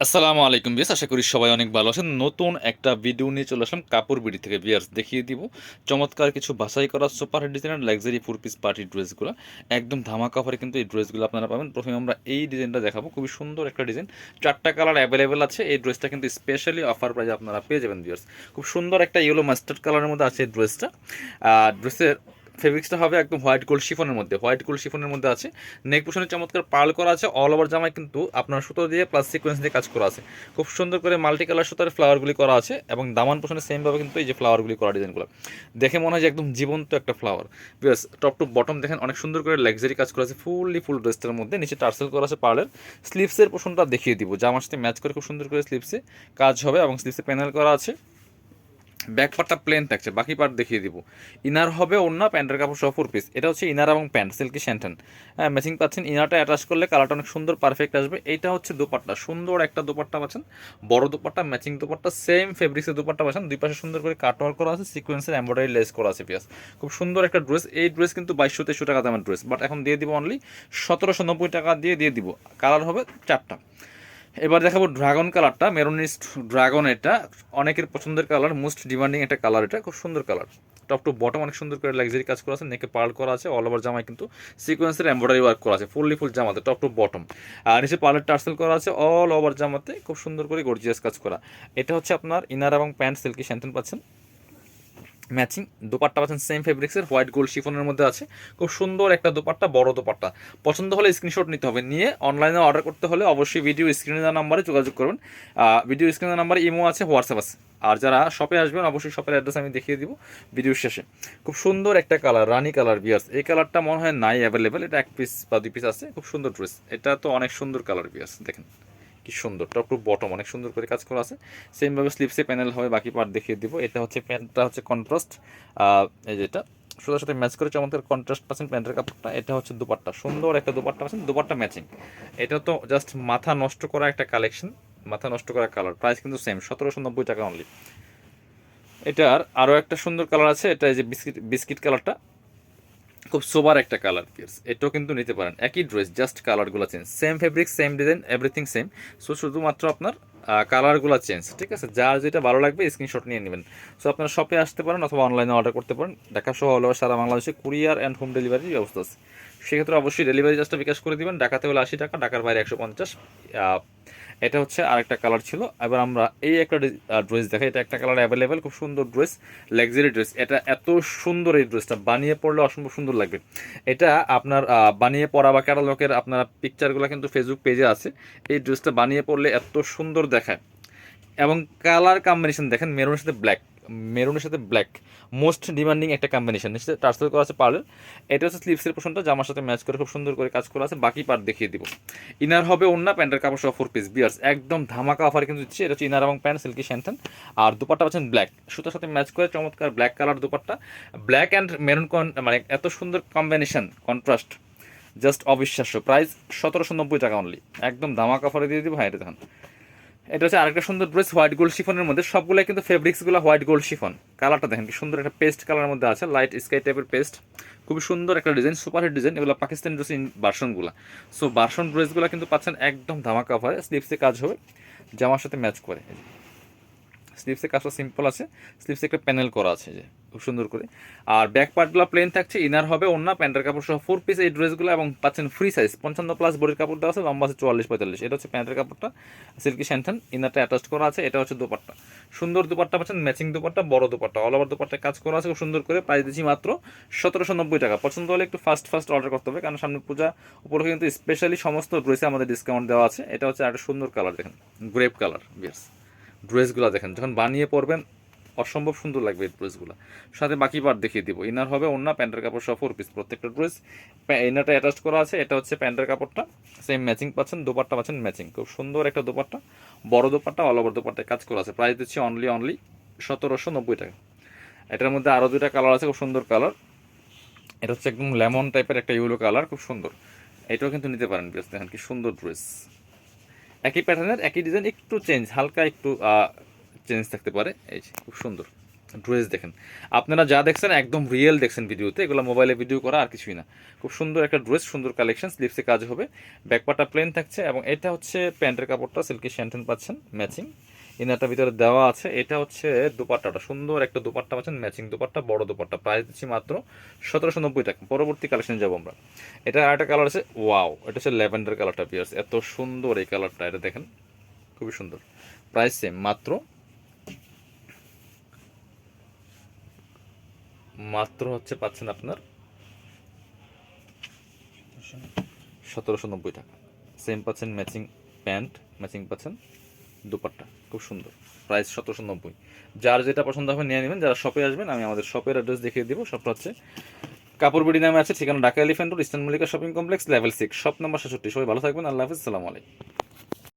আসসালামু আলাইকুম বিয়াস, আশা করি সবাই অনেক ভালো আছেন। নতুন একটা ভিডিও নিয়ে চলে আসলাম কাপড় বিডি থেকে। বিয়ার্স দেখিয়ে দিব চমৎকার কিছু বাছাই করা সুপার হিট ডিজাইনের লাক্সারি 4 পিস পার্টি ড্রেসগুলো। একদম ধামাকা অফারে কিন্তু এই ড্রেসগুলো আপনারা পাবেন। প্রথমে আমরা এই ডিজাইনটা দেখাবো, খুবই সুন্দর একটা ডিজাইন, 4টা কালার অ্যাভেলেবেল আছে। এই ড্রেসটা কিন্তু স্পেশালি অফার প্রাইজে আপনারা পেয়ে যাবেন বিয়ার্স। খুব সুন্দর একটা ইয়েলো মাস্টার্ড কালারের মধ্যে আছে এই ড্রেসটা। ড্রেসের ফেব্রিক্সটা হবে একদম হোয়াইট গোল্ড শিফনের মধ্যে, হোয়াইট গোল্ড শিফনের মধ্যে আছে। নেক পোশনে চমৎকার পার্ল করা আছে, অল ওভার জামায় কিন্তু আপনার সুতো দিয়ে প্লাস সিকোয়েন্স দিয়ে কাজ করা আছে। খুব সুন্দর করে মাল্টি কালার সুতার ফ্লাওয়ারগুলি করা আছে এবং দামান পোশনে সেমভাবে কিন্তু এই যে ফ্লাওয়ারগুলি করা ডিজাইনগুলো দেখে মনে হয় যে একদম জীবন্ত একটা flower. Because top to bottom দেখেন অনেক সুন্দর করে লাক্সারি কাজ করা আছে, ফুল ড্রেসটার মধ্যে। নিচে টার্সেল করা আছে পার্লের। স্লিভসের পোশনটা দেখিয়ে দিব, জামার সাথে ম্যাচ করে খুব সুন্দর করে স্লিভসে কাজ হবে এবং স্লিভসে প্যানেল করা আছে। ব্যাক পার্টটা প্লেন থাকছে, বাকি পার্ট দেখিয়ে দিব। ইনার হবে ওড়না, প্যান্টের কাপড় সহ 4 পিস। এটা হচ্ছে ইনার এবং প্যান্ট সিল্কি স্যান্টেন। হ্যাঁ, ম্যাচিং পাচ্ছেন। ইনারটা অ্যাটাচ করলে কালারটা অনেক সুন্দর পারফেক্ট আসবে। এইটা হচ্ছে দোপাট্টা, সুন্দর একটা দোপাট্টা পাচ্ছেন, বড় দোপাট্টা, ম্যাচিং দোপাট্টা, সেম ফেব্রিক্সের দোপাট্টা পাচ্ছেন। দুই পাশে সুন্দর করে কাটওয়ার্ক করা আছে, সিকোয়েন্সের এমব্রয়ডারি লেস করা আছে পিয়াস। খুব সুন্দর একটা ড্রেস। এই ড্রেস কিন্তু 2200-2300 টাকা দামের ড্রেস, বাট এখন দিয়ে দিব অনলি 1790 টাকা দিয়ে দিব। কালার হবে 4টা। এবার দেখাবো ড্রাগন কালারটা, মেরুনিস্ট ড্রাগন। এটা অনেকের পছন্দের কালার, মোস্ট ডিমান্ডিং একটা কালার। এটা খুব সুন্দর কালার। টপ টু বটম অনেক সুন্দর করে লাক্সারি কাজ করা আছে, নেকে পার্ল করা আছে, অল ওভার জামায় কিন্তু সিকোয়েন্সের এমব্রয়ডারি ওয়ার্ক করা আছে, ফুল জামাতে টপ টু বটম। আর নিচে পার্লের টার্সেল করা আছে, অল ওভার জামাতে খুব সুন্দর করে গর্জিয়াস কাজ করা। এটা হচ্ছে আপনার ইনার এবং প্যান্ট সিল্কি স্যান্টেন পাচ্ছেন। ম্যাচিং দোপাট্টা পাচ্ছেন সেম ফেব্রিক্সের, হোয়াইট গোল্ড শিফনের মধ্যে আছে। খুব সুন্দর একটা দোপাট্টা, বড় দোপাট্টা। পছন্দ হলে স্ক্রিনশট নিতে হবে, নিয়ে অনলাইনে অর্ডার করতে হলে অবশ্যই ভিডিও স্ক্রিনে দেওয়া নাম্বারে যোগাযোগ করবেন। ভিডিও স্ক্রিনে দেওয়া নাম্বারে ইমো আছে, হোয়াটসঅ্যাপ আছে। আর যারা শপে আসবেন অবশ্যই শপের অ্যাড্রেস আমি দেখিয়ে দিব ভিডিওর শেষে। খুব সুন্দর একটা কালার, রানি কালার বিয়ার্স। এই কালারটা মনে হয় নাই অ্যাভেলেবেল, এটা 1 পিস বা 2 পিস আছে। খুব সুন্দর ড্রেস, এটা তো অনেক সুন্দর কালার বিয়ার্স। দেখেন কি সুন্দর, টপ টু বটম অনেক সুন্দর করে কাজ করা আছে। সেমভাবে স্লিপসে প্যানেল হবে, বাকি পার্ট দেখিয়ে দিব। এটা হচ্ছে প্যান্টটা হচ্ছে কন্ট্রাস্ট, এই যেটা সোজার সাথে ম্যাচ করে চমৎকার কন্ট্রাস্ট পাচ্ছেন প্যান্টের কাপড়টা। এটা হচ্ছে দুপাট্টা, সুন্দর একটা দুপাট্টা পাচ্ছেন, দুপাট্টা ম্যাচিং। এটা তো জাস্ট মাথা নষ্ট করা একটা কালেকশন, মাথা নষ্ট করা কালার। প্রাইস কিন্তু সেম 1790 টাকা অনলি। এটার আরও একটা সুন্দর কালার আছে, এটা এই যে বিস্কিট কালারটা, খুব সোবার একটা কালার পিয়ার্স। এটাও কিন্তু নিতে পারেন, একই ড্রেস, জাস্ট কালারগুলো change, same fabric, same design, everything same. So শুধুমাত্র আপনার কালারগুলো চেঞ্জ, ঠিক আছে? যার যেটা ভালো লাগবে স্ক্রিনশট নিয়ে নেবেন। সো আপনারা শপে আসতে পারেন অথবা অনলাইনে অর্ডার করতে পারেন। ঢাকা সহ হলো সারা বাংলাদেশে কুরিয়ার অ্যান্ড হোম ডেলিভারির ব্যবস্থা আছে। সেক্ষেত্রে অবশ্যই ডেলিভারি চার্জটা বিকাশ করে দিবেন। ঢাকাতে হলে 80 টাকা, ঢাকার বাইরে 150। এটা হচ্ছে আরেকটা কালার ছিল। এবার আমরা এই একটা ড্রেস দেখাই। এটা একটা কালার অ্যাভেলেবেল, খুব সুন্দর ড্রেস, লাক্সারি ড্রেস। এটা এত সুন্দর, এই ড্রেসটা বানিয়ে পড়লে অসম্ভব সুন্দর লাগবে। এটা আপনার বানিয়ে পড়া বা ক্যাটালগের আপনার পিকচারগুলো কিন্তু ফেসবুক পেজে আছে। এই ড্রেসটা বানিয়ে পড়লে এত সুন্দর দেখায়। এবং কালার কম্বিনেশন দেখেন, মেরুনের সাথে ব্ল্যাক, মেরুনের সাথে ব্ল্যাক মোস্ট ডিমান্ডিং একটা কম্বিনেশন। নিচে টার্সেল করা আছে পার্লের। এটা হচ্ছে স্লিভসের পোর্শনটা, জামার সাথে ম্যাচ করে খুব সুন্দর করে কাজ করা আছে। বাকি পার্ট দেখিয়ে দিব। ইনার হবে ওড়না, প্যান্টের কাপড় সহ 4 পিস বিয়ার্স। একদম ধামাকা অফার কিন্তু দিচ্ছে। এটা হচ্ছে ইনার এবং প্যান্ট সিল্কি স্যান্টেন। আর দুপাট্টা পাচ্ছেন ব্ল্যাক, সুতার সাথে ম্যাচ করে চমৎকার black colour dupatta. Black and maroon, মানে এত সুন্দর কম্বিনেশন, কন্ট্রাস্ট জাস্ট অবিশ্বাস্য। প্রাইস 1790 টাকা অনলি, একদম ধামাকা অফারে দিয়ে দিব। হ্যাঁ, এটা দেখুন, এটা হচ্ছে আরেকটা সুন্দর ড্রেস, হোয়াইট গোল্ড শিফনের মধ্যে। সবগুলো কিন্তু ফেব্রিক্সগুলো হোয়াইট গোল্ড শিফন। কালারটা দেখেন কি সুন্দর, একটা পেস্ট কালারের মধ্যে আছে, লাইট স্কাই টাইপের পেস্ট। খুবই সুন্দর একটা ডিজাইন, সুপার হিট ডিজাইন। এগুলো পাকিস্তানি ড্রেস ভার্সনগুলো। সো ভার্সন ড্রেসগুলো কিন্তু পাচ্ছেন একদম ধামাকা অফারে। স্লিভসে কাজ হবে, জামার সাথে ম্যাচ করে। স্লিভসে কাজটা সিম্পল আছে, স্লিভসে একটা প্যানেল করা আছে যে খুব সুন্দর করে। আর ব্যাক পার্টগুলো প্লেন থাকছে। ইনার হবে ওড়না, প্যান্টের কাপড় সহ 4 পিস এই ড্রেসগুলো। এবং পাচ্ছেন ফ্রি সাইজ 55+ বডির কাপড় দেওয়া আছে, লম্বা আছে 44-45। এটা হচ্ছে প্যান্টের কাপড়টা, সিল্কি স্যান্টেন। ইনারটা অ্যাটাচ করা আছে। এটা হচ্ছে দোপাট্টা, সুন্দর দোপাট্টা পাচ্ছেন, ম্যাচিং দোপাট্টা, বড় দোপাট্টা, অল ওভার দোপাট্টায় কাজ করা আছে খুব সুন্দর করে। প্রাইস দিচ্ছি মাত্র 1790 টাকা। পছন্দ হলে একটু ফার্স্ট অর্ডার করতে হবে, কারণ সামনে পূজা উপলক্ষে কিন্তু স্পেশালি সমস্ত ড্রেসে আমাদের ডিসকাউন্ট দেওয়া আছে। এটা হচ্ছে একটা সুন্দর কালার, দেখেন গ্রেপ কালার বিয়ার্স। ড্রেসগুলো দেখেন, যখন বানিয়ে পরবেন অসম্ভব সুন্দর লাগবে এই ড্রেসগুলো। সাথে বাকি পার্ট দেখিয়ে দিব। ইনার হবে ওড়না, প্যান্টের কাপড় সহ 4 পিস প্রত্যেকটা ড্রেস। ইনারটা অ্যাটাচ করা আছে। এটা হচ্ছে প্যান্টের কাপড়টা, সেম ম্যাচিং পাচ্ছেন। দোপাট্টা পাচ্ছেন ম্যাচিং, খুব সুন্দর একটা দোপাট্টা, বড় দোপাট্টা, অল ওভার দোপাট্টায় কাজ করা আছে। প্রাইস দিচ্ছি অনলি 1790 টাকা। এটার মধ্যে আরও দুইটা কালার আছে, খুব সুন্দর কালার। এটা হচ্ছে একদম লেমন টাইপের একটা ইয়েলো কালার, খুব সুন্দর। এটাও কিন্তু নিতে পারেন বেশ। দেখেন কি সুন্দর ড্রেস, একই প্যাটার্নের একই ডিজাইন, একটু চেঞ্জ, হালকা একটু চেঞ্জ থাকতে পারে। এই যে খুব সুন্দর। ড্রেস দেখেন, আপনারা যা দেখছেন একদম রিয়েল দেখছেন ভিডিওতে, এগুলো মোবাইলে ভিডিও করা আর কিছুই না। খুব সুন্দর একটা ড্রেস, সুন্দর কালেকশন, স্লিপসে কাজ হবে, ব্যাকপার্টটা প্লেন থাকছে এবং এটা হচ্ছে প্যান্টের কাপড়টা সিল্কি শ্যান্টেন পাচ্ছেন ম্যাচিং, ইনারটা ভিতরে দেওয়া আছে। এটা হচ্ছে দোপাট্টাটা, সুন্দর একটা দোপাট্টা পাচ্ছেন, ম্যাচিং দোপাট্টা, বড় দোপাট্টা, প্রাইস দিচ্ছি মাত্র 1790 টাকা। পরবর্তী কালেকশন যাবো আমরা। এটা আরেকটা কালার আছে, ওয়াও, এটা হচ্ছে ল্যাভেন্ডার কালারটা পিয়ার্স, এত সুন্দর এই কালারটা, এটা দেখেন খুবই সুন্দর। প্রাইস সেম, মাত্র মাত্র হচ্ছে পাচ্ছেন আপনার 1790 টাকা। সেম পাচ্ছেন ম্যাচিং প্যান্ট, ম্যাচিং পাচ্ছেন দুপাট্টা, খুব সুন্দর। প্রাইস 1790। যার যেটা পছন্দ হবে নিয়ে নেবেন। যারা শপে আসবেন আমি আমাদের শপের অ্যাড্রেস দেখিয়ে দিব। শপটা হচ্ছে কাপড় বিডি নামে আছে, ঠিকানা Dhaka elephant road, eastern Mallika shopping complex, level 6, shop number 67। সবাই ভালো থাকবেন, আল্লাহ হাফিজ, সালামু আলাইকুম।